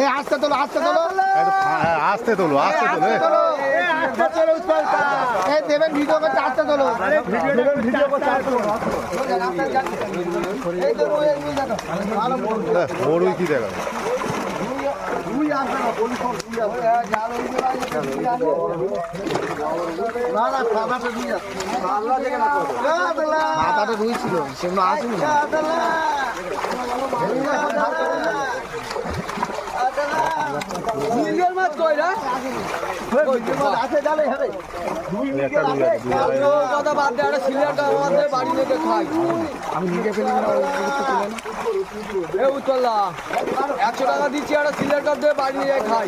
এই আস্তে তোলো আস্তে তোলো আস্তে তোলো আস্তে তোলো এই দেবেন ভিডিও করতে আস্তে তোলো বড়ই কি দেখা মাথাটা রুই ছিল সেগুলো আসেনি আমি নিজে ফেলি উত্তরলা 100 টাকা দিচ্ছি একটা সিলিয়ার কাপ দিয়ে বাড়ি নিয়ে খাই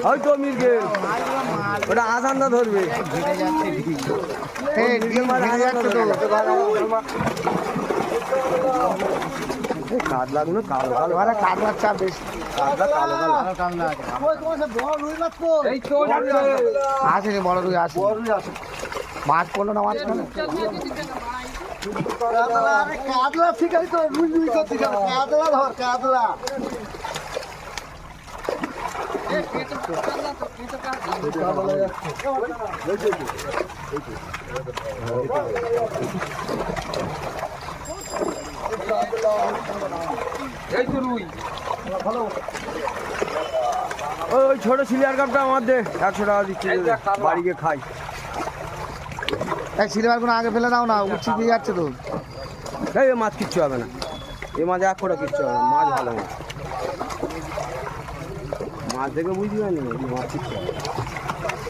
হয়তো মির্গেল ওটা আসানটা ধরবে কাঠ লাগলো কালো কালো কাঁদলার চাপ বেশি আসেনি বড় রুই আসে মাছ পড়লো না মাছ কাতলা ঠিক আছে তো রুই রুই করতে কাতলা ধর কাতলা এই তো রুই ওই ছোট সিলিয়ার কাপটা আমার দে 100 টাকা দিচ্ছি বাড়ি গিয়ে খাই এই সিলভার কোনো আগে ফেলে দাও না উঠছি দিয়ে যাচ্ছে তো এই মাছ কিচ্ছু হবে না এই মাছ 1 কোটা কিচ্ছু হবে না মাছ ভালো মাছ মাছ দেখে বুঝতে পারিনি মাছ কিচ্ছু হবে না